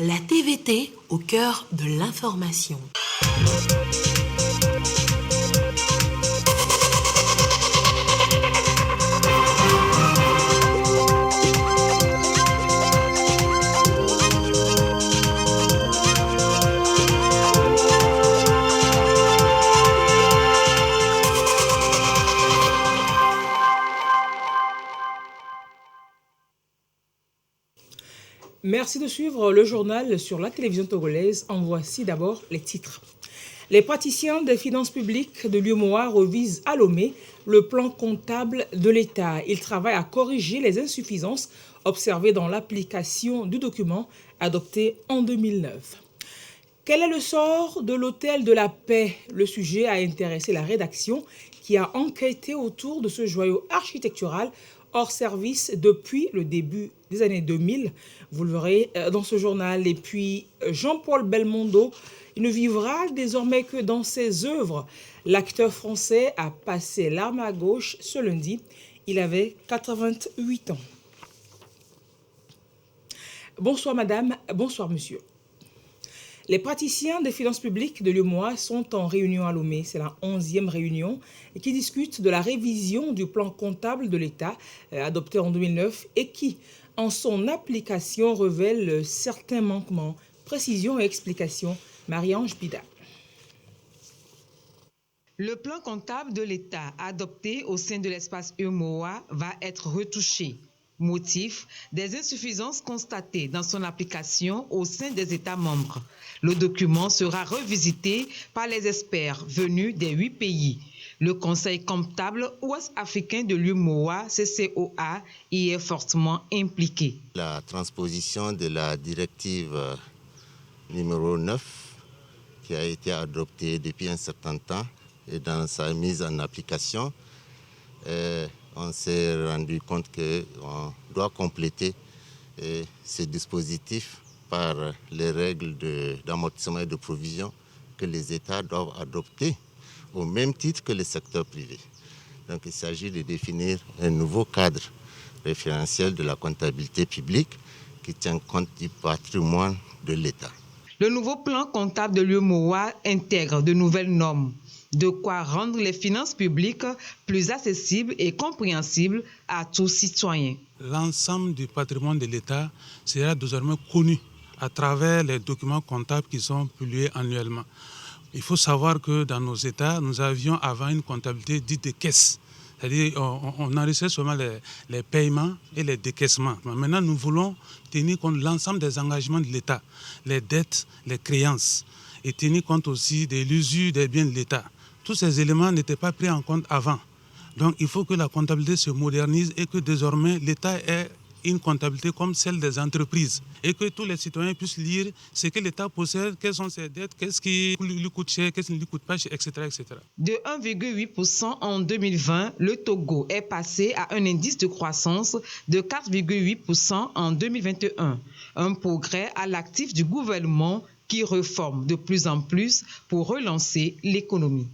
La TVT au cœur de l'information. Merci de suivre le journal sur la télévision togolaise. En voici d'abord les titres. Les praticiens des finances publiques de l'UEMOA revisent à Lomé le plan comptable de l'État. Ils travaillent à corriger les insuffisances observées dans l'application du document adopté en 2009. Quel est le sort de l'Hôtel de la Paix? Le sujet a intéressé la rédaction qui a enquêté autour de ce joyau architectural hors service depuis le début des années 2000. Vous le verrez dans ce journal. Et puis Jean-Paul Belmondo, il ne vivra désormais que dans ses œuvres. L'acteur français a passé l'arme à gauche ce lundi. Il avait 88 ans. Bonsoir madame, bonsoir monsieur. Les praticiens des finances publiques de l'UEMOA sont en réunion à Lomé. C'est la 11e réunion et qui discute de la révision du plan comptable de l'État adopté en 2009 et qui, en son application, révèle certains manquements. Précision et explication, Marie-Ange Bida. Le plan comptable de l'État adopté au sein de l'espace UEMOA va être retouché. Motif, des insuffisances constatées dans son application au sein des États membres. Le document sera revisité par les experts venus des 8 pays. Le Conseil comptable ouest-africain de l'UEMOA, CCOA, y est fortement impliqué. La transposition de la directive numéro 9, qui a été adoptée depuis un certain temps, et dans sa mise en application, on s'est rendu compte qu'on doit compléter ces dispositifs par les règles d'amortissement et de provision que les États doivent adopter au même titre que le secteur privé. Donc il s'agit de définir un nouveau cadre référentiel de la comptabilité publique qui tient compte du patrimoine de l'État. Le nouveau plan comptable de l'UEMOA intègre de nouvelles normes. De quoi rendre les finances publiques plus accessibles et compréhensibles à tous citoyens. L'ensemble du patrimoine de l'État sera désormais connu à travers les documents comptables qui sont publiés annuellement. Il faut savoir que dans nos États, nous avions avant une comptabilité dite de caisse. C'est-à-dire on enregistrait seulement les paiements et les décaissements. Maintenant, nous voulons tenir compte de l'ensemble des engagements de l'État, les dettes, les créances, et tenir compte aussi de l'usure des biens de l'État. Tous ces éléments n'étaient pas pris en compte avant. Donc il faut que la comptabilité se modernise et que désormais l'État ait une comptabilité comme celle des entreprises et que tous les citoyens puissent lire ce que l'État possède, quelles sont ses dettes, qu'est-ce qui lui coûte cher, qu'est-ce qui ne lui coûte pas cher, etc., etc. De 1,8% en 2020, le Togo est passé à un indice de croissance de 4,8% en 2021. Un progrès à l'actif du gouvernement qui reforme de plus en plus pour relancer l'économie.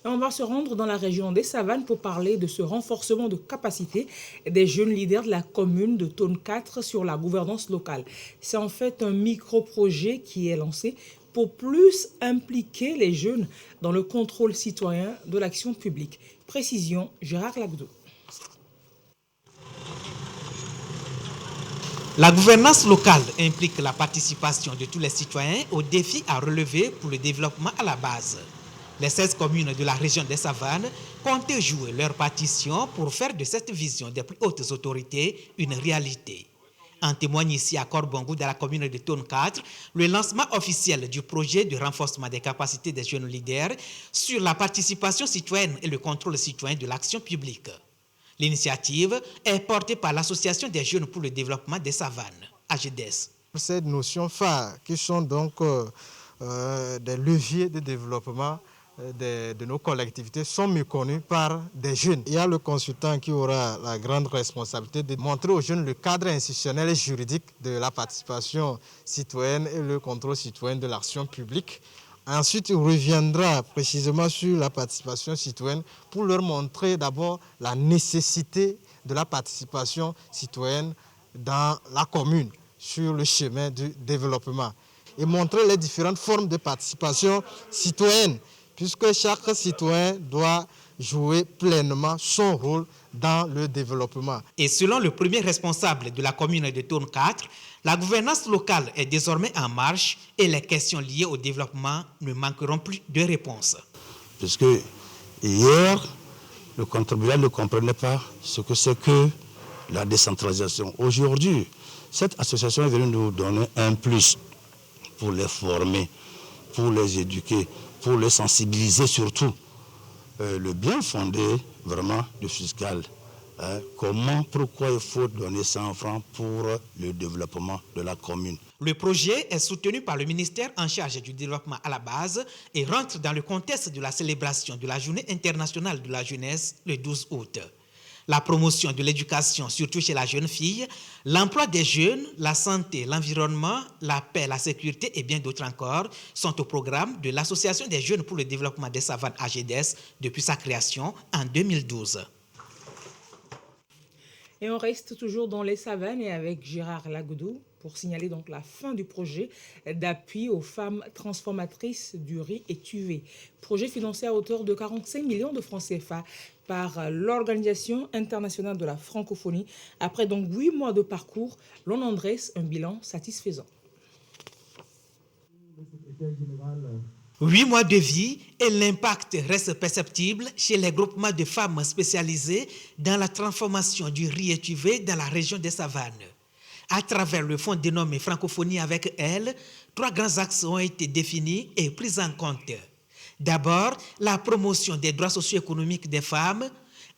Et on va se rendre dans la région des Savanes pour parler de ce renforcement de capacité des jeunes leaders de la commune de Tonne 4 sur la gouvernance locale. C'est en fait un micro-projet qui est lancé pour plus impliquer les jeunes dans le contrôle citoyen de l'action publique. Précision, Gérard Lagdo. La gouvernance locale implique la participation de tous les citoyens aux défis à relever pour le développement à la base. Les 16 communes de la région des Savanes comptent jouer leur partition pour faire de cette vision des plus hautes autorités une réalité. En témoigne ici à Korbongou, dans la commune de Tonne 4, le lancement officiel du projet de renforcement des capacités des jeunes leaders sur la participation citoyenne et le contrôle citoyen de l'action publique. L'initiative est portée par l'Association des jeunes pour le développement des Savanes, AGDES. Ces notions phares qui sont donc des leviers de développement de nos collectivités sont méconnues par des jeunes. Il y a le consultant qui aura la grande responsabilité de montrer aux jeunes le cadre institutionnel et juridique de la participation citoyenne et le contrôle citoyen de l'action publique. Ensuite, il reviendra précisément sur la participation citoyenne pour leur montrer d'abord la nécessité de la participation citoyenne dans la commune. sur le chemin du développement et montrer les différentes formes de participation citoyenne, puisque chaque citoyen doit jouer pleinement son rôle dans le développement. Et selon le premier responsable de la commune de Thônes 4, la gouvernance locale est désormais en marche et les questions liées au développement ne manqueront plus de réponses. Puisque hier, le contribuable ne comprenait pas ce que c'est que la décentralisation. Aujourd'hui, cette association est venue nous donner un plus pour les former, pour les éduquer, pour les sensibiliser surtout. Le bien fondé vraiment du fiscal. Pourquoi il faut donner 100 francs pour le développement de la commune. Le projet est soutenu par le ministère en charge du développement à la base et rentre dans le contexte de la célébration de la Journée internationale de la jeunesse le 12 août. La promotion de l'éducation, surtout chez la jeune fille, l'emploi des jeunes, la santé, l'environnement, la paix, la sécurité et bien d'autres encore sont au programme de l'Association des jeunes pour le développement des savanes AGDES depuis sa création en 2012. Et on reste toujours dans les savanes et avec Gérard Lagoudou pour signaler donc la fin du projet d'appui aux femmes transformatrices du riz étuvé. Projet financé à hauteur de 45 millions de francs CFA par l'Organisation internationale de la francophonie. Après donc 8 mois de parcours, l'on en dresse un bilan satisfaisant. 8 mois de vie et l'impact reste perceptible chez les groupements de femmes spécialisées dans la transformation du riz étuvé dans la région des savanes. À travers le fonds dénommé Francophonie avec elle, 3 grands axes ont été définis et pris en compte. D'abord, la promotion des droits socio-économiques des femmes.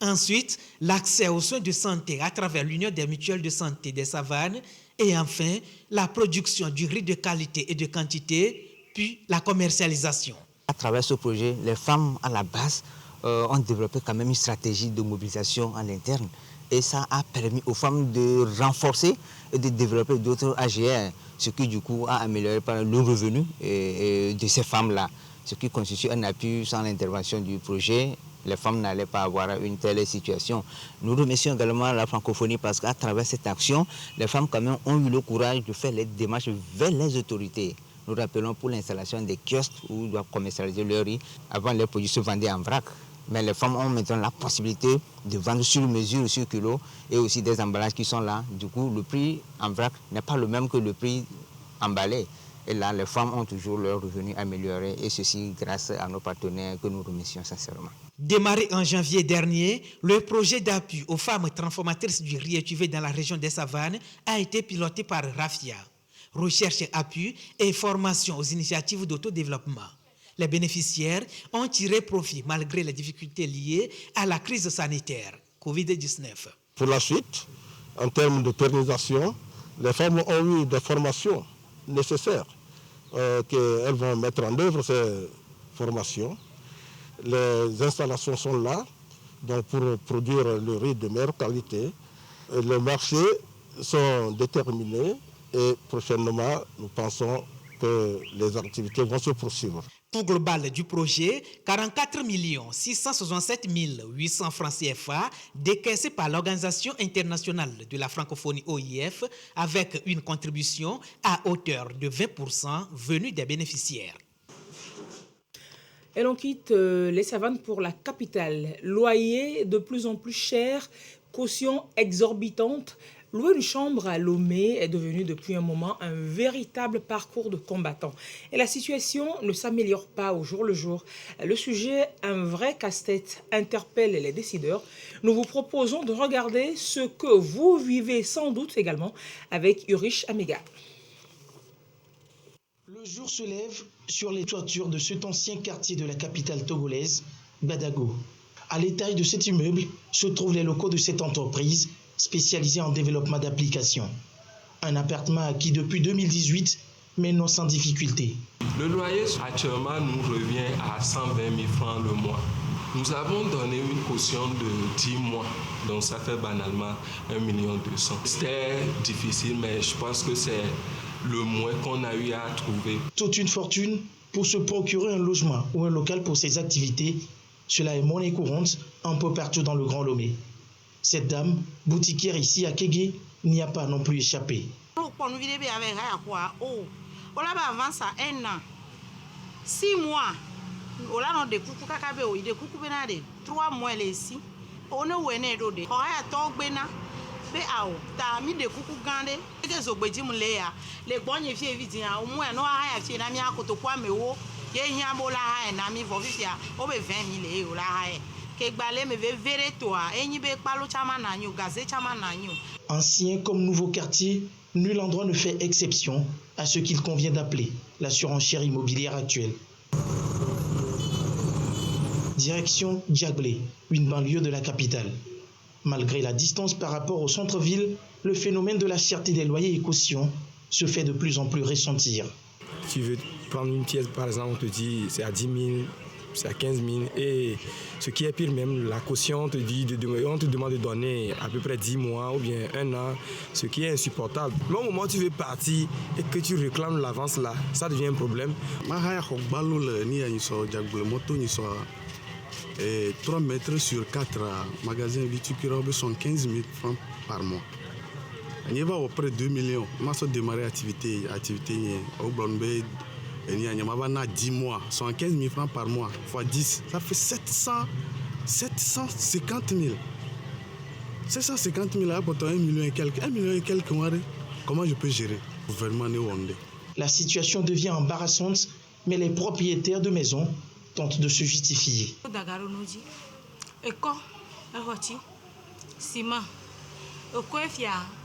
Ensuite, l'accès aux soins de santé à travers l'Union des mutuelles de santé des savanes. Et enfin, la production du riz de qualité et de quantité, puis la commercialisation. À travers ce projet, les femmes à la base ont développé quand même une stratégie de mobilisation en interne. Et ça a permis aux femmes de renforcer et de développer d'autres AGR, ce qui du coup a amélioré le revenu de ces femmes-là, ce qui constitue un appui. Sans l'intervention du projet, les femmes n'allaient pas avoir une telle situation. Nous remercions également la francophonie parce qu'à travers cette action, les femmes quand même ont eu le courage de faire les démarches vers les autorités. Nous rappelons pour l'installation des kiosques où ils doivent commercialiser leur riz. Avant, les produits se vendaient en vrac. Mais les femmes ont maintenant la possibilité de vendre sur mesure, sur kilo, et aussi des emballages qui sont là. Du coup, le prix en vrac n'est pas le même que le prix emballé. Et là, les femmes ont toujours leur revenu amélioré, et ceci grâce à nos partenaires que nous remercions sincèrement. Démarré en janvier dernier, le projet d'appui aux femmes transformatrices du riz étuvé dans la région des savanes a été piloté par RAFIA. Recherche, appui et formation aux initiatives d'autodéveloppement. Les bénéficiaires ont tiré profit malgré les difficultés liées à la crise sanitaire Covid-19. Pour la suite, en termes de pérennisation, les femmes ont eu des formations nécessaires qu'elles vont mettre en œuvre, ces formations. Les installations sont là donc pour produire le riz de meilleure qualité. Et les marchés sont déterminés et prochainement, nous pensons que les activités vont se poursuivre. Coût global du projet, 44 667 800 francs CFA décaissés par l'Organisation internationale de la francophonie OIF avec une contribution à hauteur de 20% venue des bénéficiaires. Et l'on quitte les savanes pour la capitale. Loyer de plus en plus cher, caution exorbitante. Louer une chambre à Lomé est devenu depuis un moment un véritable parcours de combattant. Et la situation ne s'améliore pas au jour le jour. Le sujet, un vrai casse-tête, interpelle les décideurs. Nous vous proposons de regarder ce que vous vivez sans doute également avec Urich Amega. Le jour se lève sur les toitures de cet ancien quartier de la capitale togolaise, Badago. À l'étage de cet immeuble se trouvent les locaux de cette entreprise spécialisée en développement d'applications. Un appartement acquis depuis 2018, mais non sans difficulté. Le loyer actuellement nous revient à 120 000 francs le mois. Nous avons donné une caution de 10 mois, donc ça fait banalement 1 200 000. C'était difficile, mais je pense que c'est le moins qu'on a eu à trouver. Toute une fortune pour se procurer un logement ou un local pour ses activités, cela est monnaie courante un peu partout dans le Grand Lomé. Cette dame, boutiquière ici à Kégué, n'y a pas non plus échappé. pour nous vivre avec quoi oh on l'a avant ça 1 an 6 mois on l'a non de coucou kakabe o de coucou benade 3 mois les ici on est wene do de on a talk bena be awo ta mi de coucou gande que zo gbeji mu le ya le gbonye fie vidi ya o mu e no ha ya fie na mi akoto kwa mewo ye hia bo la ha na mi vo fia o be 20 000 o la ha ke gbale me ve vere to a enyi be palo chama na nyu gaze chama na nyu. Ancien comme nouveau quartier, nul endroit ne fait exception à ce qu'il convient d'appeler la surenchère immobilière actuelle. Direction Djaglé, une banlieue de la capitale. Malgré la distance par rapport au centre-ville, le phénomène de la cherté des loyers et cautions se fait de plus en plus ressentir. Tu veux prendre une pièce, par exemple, on te dit c'est à 10 000, c'est à 15 000. Et ce qui est pire même, la caution, on te demande de donner à peu près 10 mois ou bien 1 an, ce qui est insupportable. Mais au moment où tu veux partir et que tu réclames l'avance là, ça devient un problème. 3 mètres sur 4 magasins viticulteurs sont 15 000 francs par mois. On y va auprès de 2 millions. On a démarré l'activité au Blonbe. On y a 10 mois, 15 000 francs par mois, fois 10, ça fait 750 000. 750 000 là, pour 1 million et quelques. 1 million et quelques, comment je peux gérer? Gouvernement néerlandais. La situation devient embarrassante, mais les propriétaires de maisons tentent de se justifier. Ciment,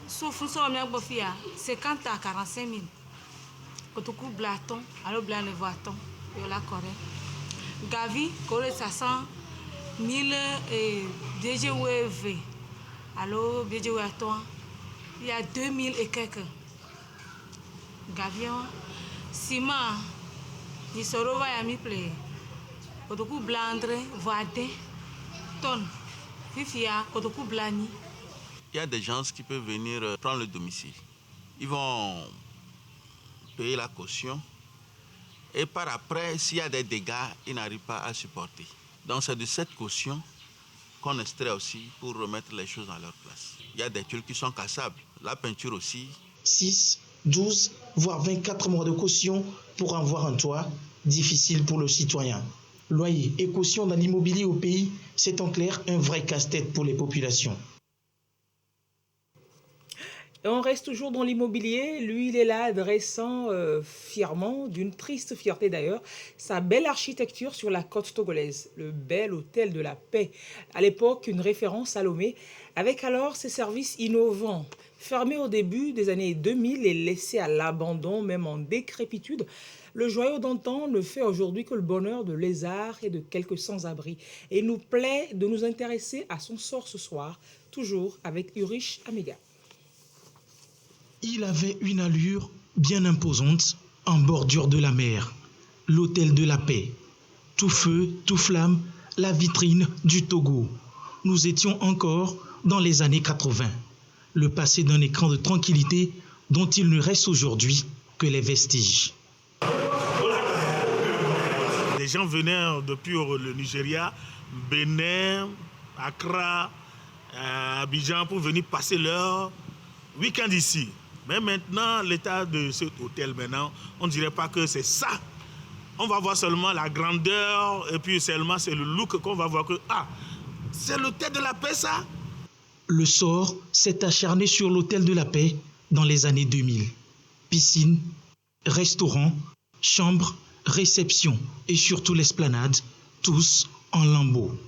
50 à 45 000. Quand tu coupes blaton, alors blanc le voiton, et la corée. Gavi, corée ça 100 000 et DGWV. Alors, DGWV, il y a 2000 et quelques. Gavion, ciment, il se revoit à mi plaît. Quand tu coupes blandre, voitin, tonne, fifia, quand tu coupes blani. Il y a des gens qui peuvent venir prendre le domicile. Ils vont payer la caution et par après, s'il y a des dégâts, ils n'arrivent pas à supporter. Donc c'est de cette caution qu'on extrait aussi pour remettre les choses à leur place. Il y a des tuiles qui sont cassables, la peinture aussi. 6, 12, voire 24 mois de caution pour avoir un toit, difficile pour le citoyen. Loyer et caution dans l'immobilier au pays, c'est en clair un vrai casse-tête pour les populations. Et on reste toujours dans l'immobilier. Lui, il est là, dressant fièrement, d'une triste fierté d'ailleurs, sa belle architecture sur la côte togolaise, le bel hôtel de la paix. À l'époque, une référence à Lomé, avec alors ses services innovants. Fermé au début des années 2000 et laissé à l'abandon, même en décrépitude, le joyau d'antan ne fait aujourd'hui que le bonheur de lézards et de quelques sans-abri. Et il nous plaît de nous intéresser à son sort ce soir, toujours avec Urich Amiga. Il avait une allure bien imposante en bordure de la mer. L'hôtel de la paix. Tout feu, tout flamme, la vitrine du Togo. Nous étions encore dans les années 80. Le passé d'un écran de tranquillité dont il ne reste aujourd'hui que les vestiges. Les gens venaient depuis le Nigeria, Bénin, Accra, Abidjan pour venir passer leur week-end ici. Mais maintenant, l'état de cet hôtel, maintenant, on ne dirait pas que c'est ça. On va voir seulement la grandeur et puis seulement c'est le look qu'on va voir que, ah, c'est l'hôtel de la paix, ça? Le sort s'est acharné sur l'hôtel de la paix dans les années 2000. Piscine, restaurant, chambre, réception et surtout l'esplanade, tous en lambeaux.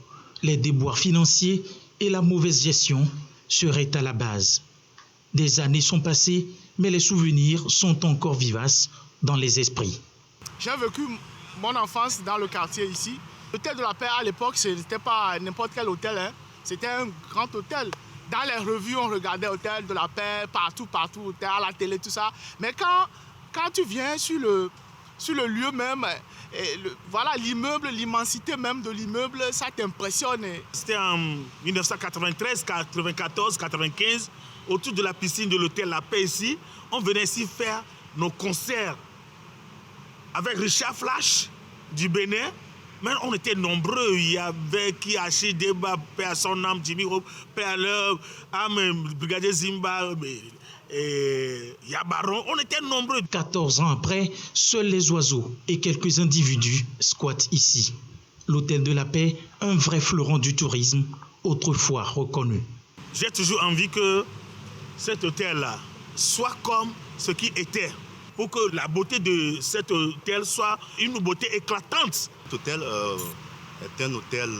Les déboires financiers et la mauvaise gestion seraient à la base. Des années sont passées, mais les souvenirs sont encore vivaces dans les esprits. J'ai vécu mon enfance dans le quartier ici. L'hôtel de la paix à l'époque, ce n'était pas n'importe quel hôtel, hein. C'était un grand hôtel. Dans les revues, on regardait l'hôtel de la paix, partout, à la télé, tout ça. Mais quand tu viens sur le lieu même, voilà l'immeuble, l'immensité même de l'immeuble, ça t'impressionne. C'était en 1993, 94, 95. Autour de la piscine de l'hôtel La Paix ici, on venait ici faire nos concerts avec Richard Flash du Bénin. Mais on était nombreux. Il y avait Kiachi Deba, paix à son âme, Jimmy Hope, paix à l'heure, Brigadier Zimba, et Yabaron, on était nombreux. 14 ans après, seuls les oiseaux et quelques individus squattent ici. L'hôtel de la Paix, un vrai fleuron du tourisme, autrefois reconnu. J'ai toujours envie que cet hôtel-là soit comme ce qui était, pour que la beauté de cet hôtel soit une beauté éclatante. Cet hôtel est un hôtel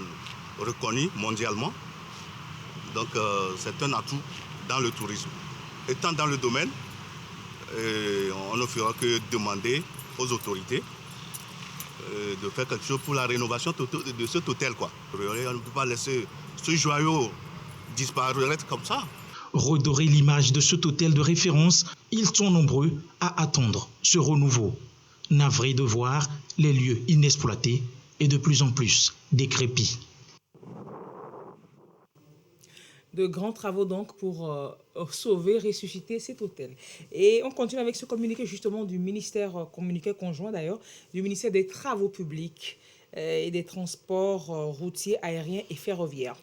reconnu mondialement, donc c'est un atout dans le tourisme. Étant dans le domaine, on ne fera que demander aux autorités de faire quelque chose pour la rénovation de cet hôtel, quoi. On ne peut pas laisser ce joyau disparaître comme ça. Redorer l'image de cet hôtel de référence, ils sont nombreux à attendre ce renouveau. Navrés de voir les lieux inexploités et de plus en plus décrépits. De grands travaux donc pour sauver, ressusciter cet hôtel. Et on continue avec ce communiqué justement du ministère, communiqué conjoint d'ailleurs, du ministère des Travaux publics et des Transports routiers, aériens et ferroviaires.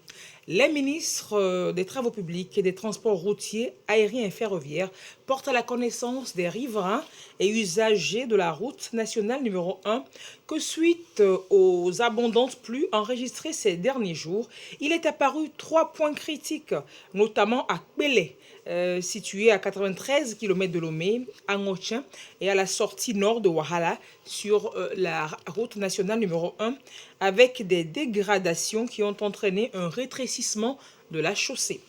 Les ministres des Travaux publics et des Transports routiers, aériens et ferroviaires portent à la connaissance des riverains et usagers de la route nationale numéro 1 que suite aux abondantes pluies enregistrées ces derniers jours, il est apparu 3 points critiques, notamment à Kpélé, situé à 93 km de Lomé, à Ngotchen et à la sortie nord de Wahala sur la route nationale numéro 1, avec des dégradations qui ont entraîné un rétrécissement de la chaussée.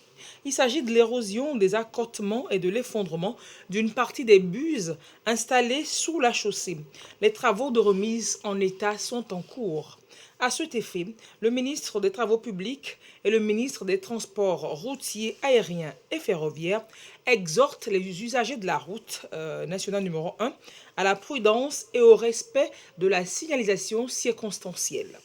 Il s'agit de l'érosion des accotements et de l'effondrement d'une partie des buses installées sous la chaussée. Les travaux de remise en état sont en cours. À cet effet, le ministre des Travaux publics et le ministre des Transports routiers, aériens et ferroviaires exhortent les usagers de la route nationale numéro 1 à la prudence et au respect de la signalisation circonstancielle.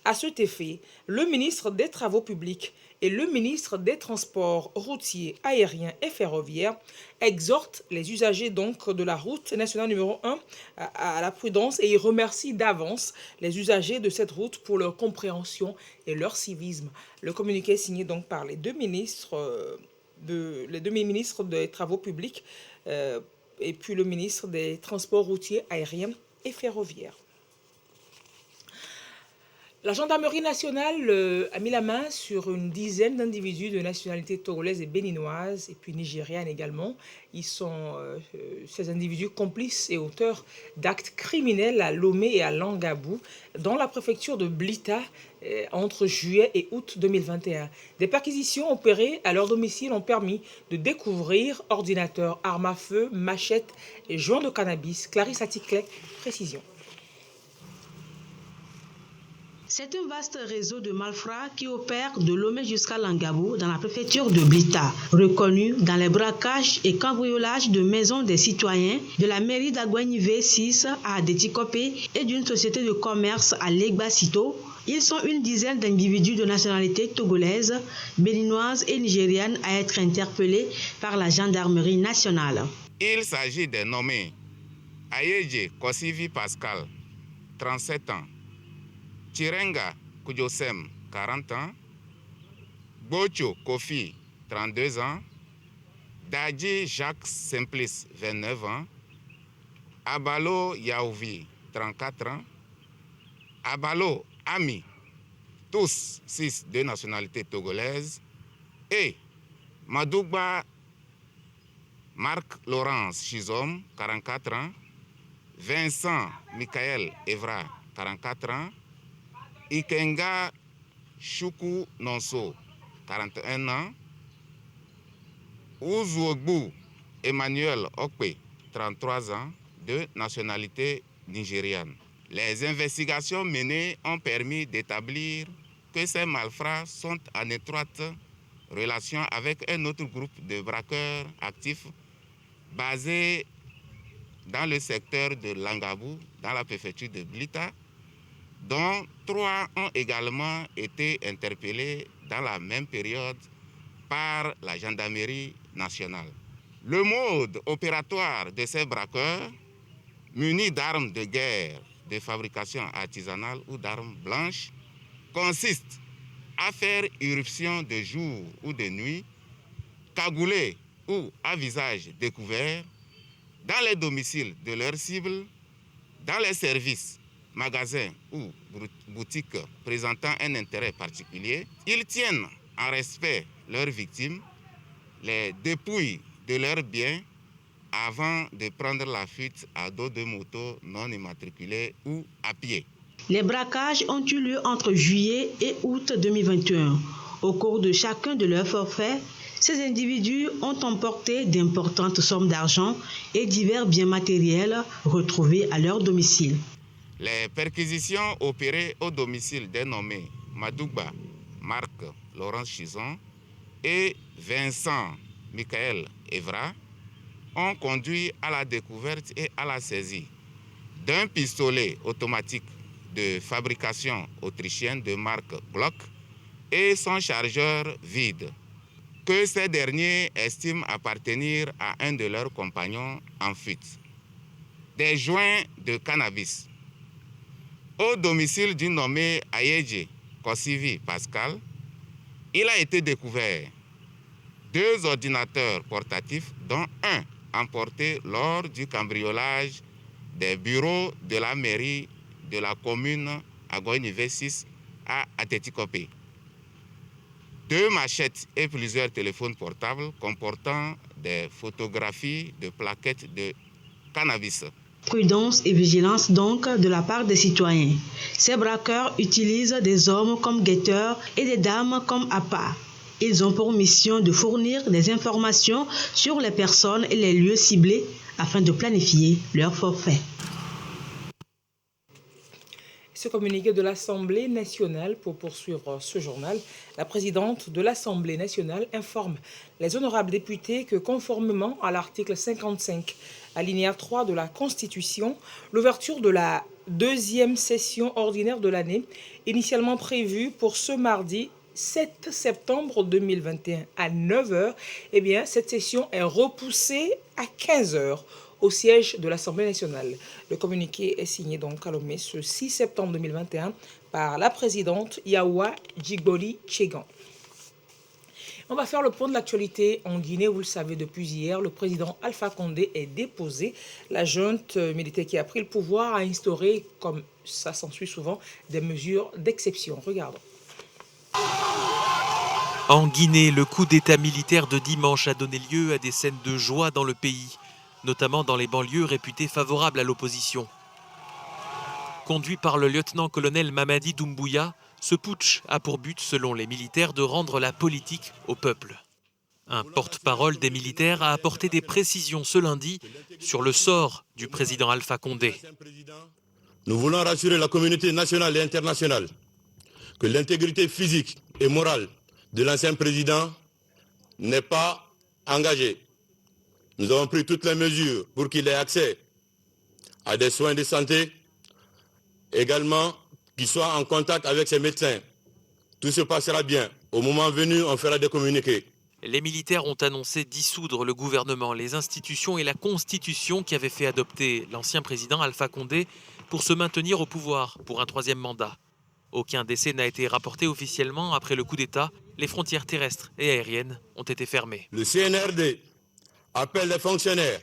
À cet effet, le ministre des Travaux publics et le ministre des Transports routiers, aériens et ferroviaires exhortent les usagers donc de la route nationale numéro 1 à la prudence et ils remercient d'avance les usagers de cette route pour leur compréhension et leur civisme. Le communiqué est signé donc par les deux ministres des Travaux publics et puis le ministre des Transports routiers, aériens et ferroviaires. La gendarmerie nationale a mis la main sur une dizaine d'individus de nationalité togolaise et béninoise, et puis nigériane également. Ils sont ces individus complices et auteurs d'actes criminels à Lomé et à Langabou, dans la préfecture de Blita, entre juillet et août 2021. Des perquisitions opérées à leur domicile ont permis de découvrir ordinateurs, armes à feu, machettes et joints de cannabis. Clarisse Atikle, précision. C'est un vaste réseau de malfrats qui opère de Lomé jusqu'à Langabou dans la préfecture de Blita, reconnu dans les braquages et cambriolages de maisons des citoyens, de la mairie d'Aguagny V6 à Detikopé et d'une société de commerce à Legbasito. Ils sont une dizaine d'individus de nationalité togolaise, béninoise et nigériane à être interpellés par la gendarmerie nationale. Il s'agit des nommés Ayeje Kosivi Pascal, 37 ans, Chirenga Kujosem, 40 ans, Bocho Kofi, 32 ans, Dadji Jacques Simplice, 29 ans, Abalo Yaouvi, 34 ans, Abalo Ami, tous 6 de nationalité togolaise, et Madougba Marc-Laurence Chizom, 44 ans, Vincent Michael Evra, 44 ans, Ikenga Choukou Nonso, 41 ans, Ouzouogbu Emmanuel Okpe, 33 ans, de nationalité nigériane. Les investigations menées ont permis d'établir que ces malfrats sont en étroite relation avec un autre groupe de braqueurs actifs basé dans le secteur de Langabou, dans la préfecture de Blita, dont 3 ont également été interpellés dans la même période par la gendarmerie nationale. Le mode opératoire de ces braqueurs, munis d'armes de guerre de fabrication artisanale ou d'armes blanches, consiste à faire irruption de jour ou de nuit, cagoulés ou à visage découvert dans les domiciles de leurs cibles, dans les services, magasins ou boutiques présentant un intérêt particulier. Ils tiennent en respect leurs victimes, les dépouillent de leurs biens avant de prendre la fuite à dos de moto non immatriculée ou à pied. Les braquages ont eu lieu entre juillet et août 2021. Au cours de chacun de leurs forfaits, ces individus ont emporté d'importantes sommes d'argent et divers biens matériels retrouvés à leur domicile. Les perquisitions opérées au domicile des nommés Madouba Marc Laurence Chison et Vincent Michael Evra ont conduit à la découverte et à la saisie d'un pistolet automatique de fabrication autrichienne de marque Glock et son chargeur vide, que ces derniers estiment appartenir à un de leurs compagnons en fuite. Des joints de cannabis. Au domicile du nommé Ayeje Kosivi Pascal, il a été découvert 2 ordinateurs portatifs, dont un emporté lors du cambriolage des bureaux de la mairie de la commune Agoy-Nivé 6 à Atetikopé. 2 machettes et plusieurs téléphones portables comportant des photographies de plaquettes de cannabis. Prudence et vigilance donc de la part des citoyens. Ces braqueurs utilisent des hommes comme guetteurs et des dames comme appâts. Ils ont pour mission de fournir des informations sur les personnes et les lieux ciblés afin de planifier leur forfait. Ce communiqué de l'Assemblée nationale pour poursuivre ce journal, la présidente de l'Assemblée nationale informe les honorables députés que conformément à l'article 55, alinéa 3 de la Constitution, l'ouverture de la 2e session ordinaire de l'année, initialement prévue pour ce mardi 7 septembre 2021 à 9h, eh bien, cette session est repoussée à 15h. Au siège de l'Assemblée nationale. Le communiqué est signé donc à Lomé ce 6 septembre 2021 par la présidente Yawa Djigboli Tchegan. On va faire le point de l'actualité en Guinée. Vous le savez, depuis hier, le président Alpha Condé est déposé. La junte militaire qui a pris le pouvoir a instauré, comme ça s'ensuit souvent, des mesures d'exception. Regardons. En Guinée, le coup d'État militaire de dimanche a donné lieu à des scènes de joie dans le pays, notamment dans les banlieues réputées favorables à l'opposition. Conduit par le lieutenant-colonel Mamadi Doumbouya, ce putsch a pour but, selon les militaires, de rendre la politique au peuple. Un porte-parole des militaires a apporté des précisions ce lundi sur le sort du président Alpha Condé. Nous voulons rassurer la communauté nationale et internationale que l'intégrité physique et morale de l'ancien président n'est pas engagée. Nous avons pris toutes les mesures pour qu'il ait accès à des soins de santé, également qu'il soit en contact avec ses médecins. Tout se passera bien. Au moment venu, on fera des communiqués. Les militaires ont annoncé dissoudre le gouvernement, les institutions et la constitution qui avaient fait adopter l'ancien président Alpha Condé pour se maintenir au pouvoir pour un 3e mandat. Aucun décès n'a été rapporté officiellement après le coup d'État. Les frontières terrestres et aériennes ont été fermées. Le CNRD appelle les fonctionnaires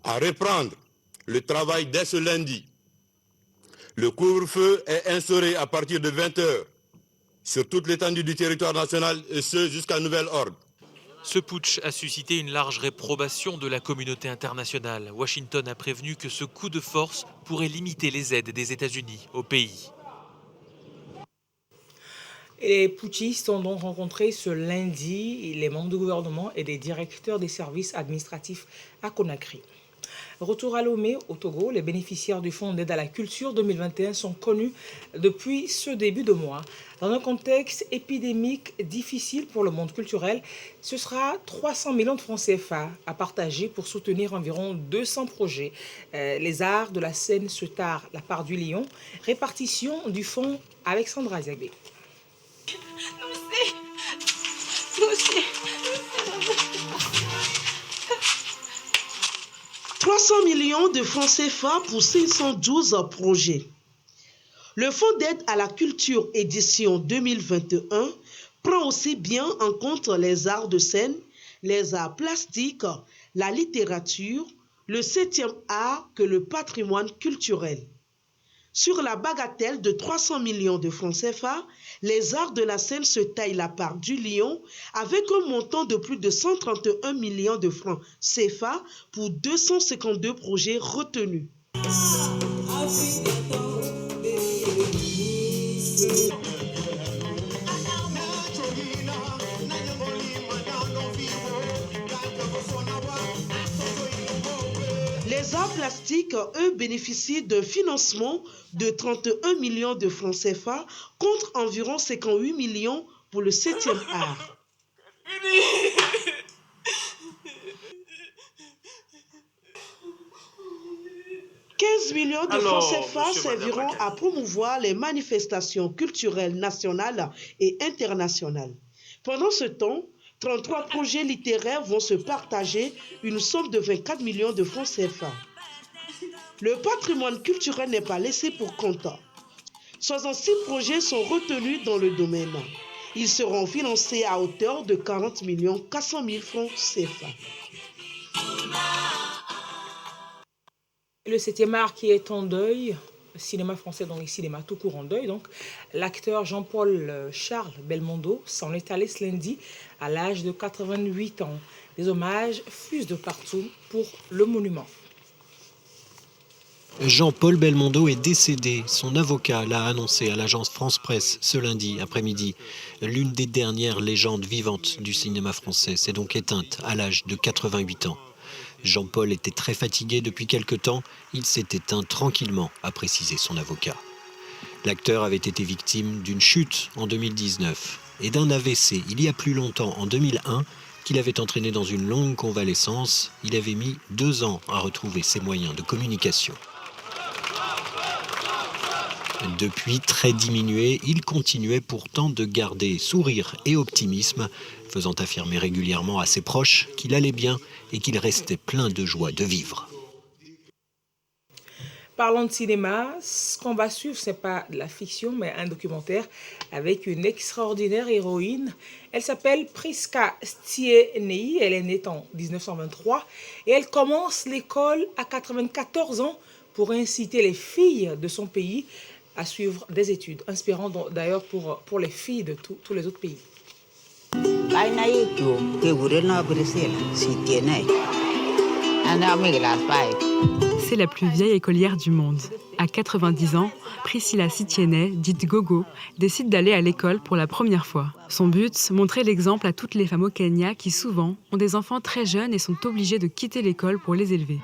à reprendre le travail dès ce lundi. Le couvre-feu est instauré à partir de 20h sur toute l'étendue du territoire national et ce jusqu'à nouvel ordre. Ce putsch a suscité une large réprobation de la communauté internationale. Washington a prévenu que ce coup de force pourrait limiter les aides des États-Unis au pays. Et les putschistes ont donc rencontré ce lundi les membres du gouvernement et des directeurs des services administratifs à Conakry. Retour à Lomé, au Togo, les bénéficiaires du Fonds d'aide à la culture 2021 sont connus depuis ce début de mois. Dans un contexte épidémique difficile pour le monde culturel, ce sera 300 millions de francs CFA à partager pour soutenir environ 200 projets. Les arts de la scène se tard la part du lion. Répartition du fonds Alexandra Zébé. 300 millions de francs CFA pour 512 projets. Le Fonds d'aide à la culture édition 2021 prend aussi bien en compte les arts de scène, les arts plastiques, la littérature, le 7e art que le patrimoine culturel. Sur la bagatelle de 300 millions de francs CFA, les arts de la scène se taillent la part du lion avec un montant de plus de 131 millions de francs CFA pour 252 projets retenus. Les arts plastiques, eux, bénéficient d'un financement de 31 millions de francs CFA contre environ 58 millions pour le 7e art. « 15 millions de francs CFA serviront à promouvoir les manifestations culturelles nationales et internationales. Pendant ce temps, 33 projets littéraires vont se partager une somme de 24 millions de francs CFA. Le patrimoine culturel n'est pas laissé pour compte. 66 projets sont retenus dans le domaine. Ils seront financés à hauteur de 40 400 000 francs CFA. Le 7e art qui est en deuil, cinéma français, donc les cinémas tout court en deuil. Donc, l'acteur Jean-Paul Charles Belmondo s'en est allé ce lundi à l'âge de 88 ans. Des hommages fusent de partout pour le monument. Jean-Paul Belmondo est décédé. Son avocat l'a annoncé à l'agence France Presse ce lundi après-midi. L'une des dernières légendes vivantes du cinéma français s'est donc éteinte à l'âge de 88 ans. Jean-Paul était très fatigué depuis quelque temps. Il s'est éteint tranquillement, a précisé son avocat. L'acteur avait été victime d'une chute en 2019 et d'un AVC il y a plus longtemps, en 2001, qu'il avait entraîné dans une longue convalescence. Il avait mis 2 ans à retrouver ses moyens de communication. Depuis très diminué, il continuait pourtant de garder sourire et optimisme, faisant affirmer régulièrement à ses proches qu'il allait bien et qu'il restait plein de joie de vivre. Parlons de cinéma, ce qu'on va suivre, ce n'est pas de la fiction, mais un documentaire avec une extraordinaire héroïne. Elle s'appelle Priska Stienei, elle est née en 1923 et elle commence l'école à 94 ans pour inciter les filles de son pays à suivre des études, inspirant d'ailleurs pour les filles de tous les autres pays. C'est la plus vieille écolière du monde. À 90 ans, Priscilla Stienei, dite Gogo, décide d'aller à l'école pour la première fois. Son but, montrer l'exemple à toutes les femmes au Kenya qui souvent ont des enfants très jeunes et sont obligées de quitter l'école pour les élever.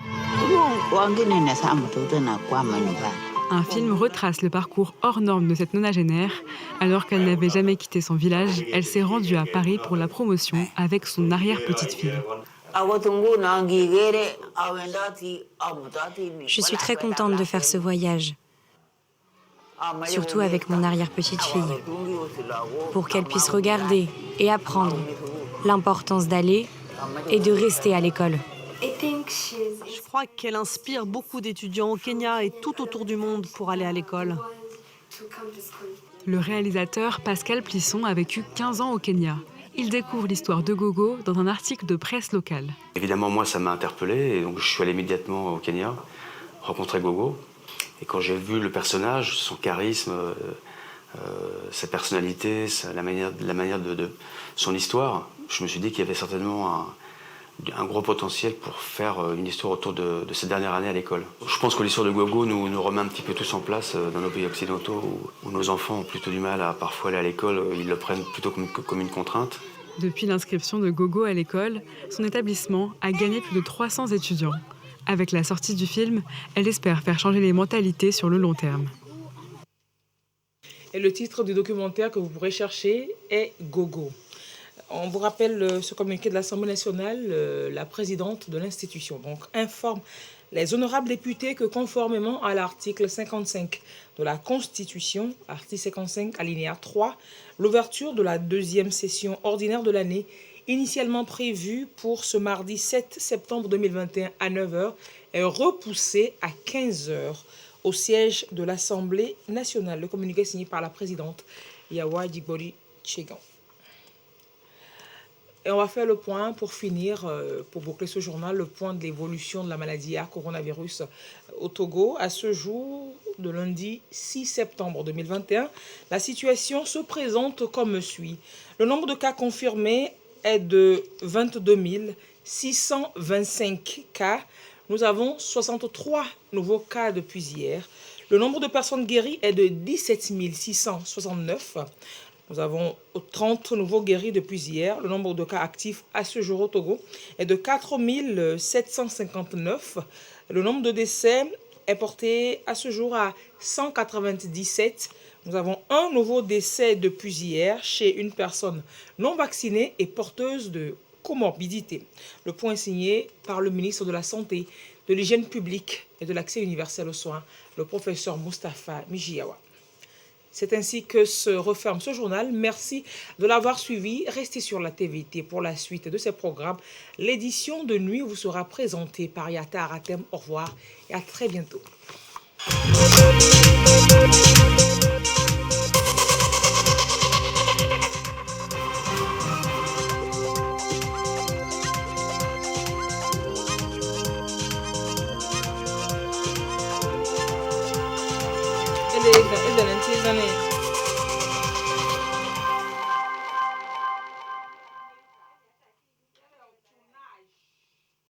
Un film retrace le parcours hors norme de cette nonagénaire. Alors qu'elle n'avait jamais quitté son village, elle s'est rendue à Paris pour la promotion avec son arrière-petite-fille. Je suis très contente de faire ce voyage, surtout avec mon arrière-petite-fille, pour qu'elle puisse regarder et apprendre l'importance d'aller et de rester à l'école. Je crois qu'elle inspire beaucoup d'étudiants au Kenya et tout autour du monde pour aller à l'école. Le réalisateur Pascal Plisson a vécu 15 ans au Kenya. Il découvre l'histoire de Gogo dans un article de presse locale. Évidemment, moi, ça m'a interpellé et donc je suis allé immédiatement au Kenya rencontrer Gogo. Et quand j'ai vu le personnage, son charisme, sa personnalité, la manière de son histoire, je me suis dit qu'il y avait certainement un gros potentiel pour faire une histoire autour de cette dernière année à l'école. Je pense que l'histoire de Gogo nous remet un petit peu tous en place dans nos pays occidentaux où nos enfants ont plutôt du mal à parfois aller à l'école, ils le prennent plutôt comme une contrainte. Depuis l'inscription de Gogo à l'école, son établissement a gagné plus de 300 étudiants. Avec la sortie du film, elle espère faire changer les mentalités sur le long terme. Et le titre du documentaire que vous pourrez chercher est Gogo. On vous rappelle ce communiqué de l'Assemblée nationale, la présidente de l'institution donc informe les honorables députés que conformément à l'article 55 de la Constitution, article 55 alinéa 3, l'ouverture de la deuxième session ordinaire de l'année, initialement prévue pour ce mardi 7 septembre 2021 à 9h, est repoussée à 15h au siège de l'Assemblée nationale. Le communiqué est signé par la présidente Yawa Djigbori Tchegan. Et on va faire le point pour finir, pour boucler ce journal, le point de l'évolution de la maladie à coronavirus au Togo. À ce jour, de lundi 6 septembre 2021, la situation se présente comme suit. Le nombre de cas confirmés est de 22 625 cas. Nous avons 63 nouveaux cas depuis hier. Le nombre de personnes guéries est de 17 669. Nous avons 30 nouveaux guéris depuis hier. Le nombre de cas actifs à ce jour au Togo est de 4 759. Le nombre de décès est porté à ce jour à 197. Nous avons un nouveau décès depuis hier chez une personne non vaccinée et porteuse de comorbidité. Le point est signé par le ministre de la Santé, de l'Hygiène publique et de l'Accès universel aux soins, le professeur Moustapha Mijiawa. C'est ainsi que se referme ce journal. Merci de l'avoir suivi. Restez sur la TVT pour la suite de ces programmes. L'édition de nuit vous sera présentée par Yata Aratem. Au revoir et à très bientôt. Ele da lente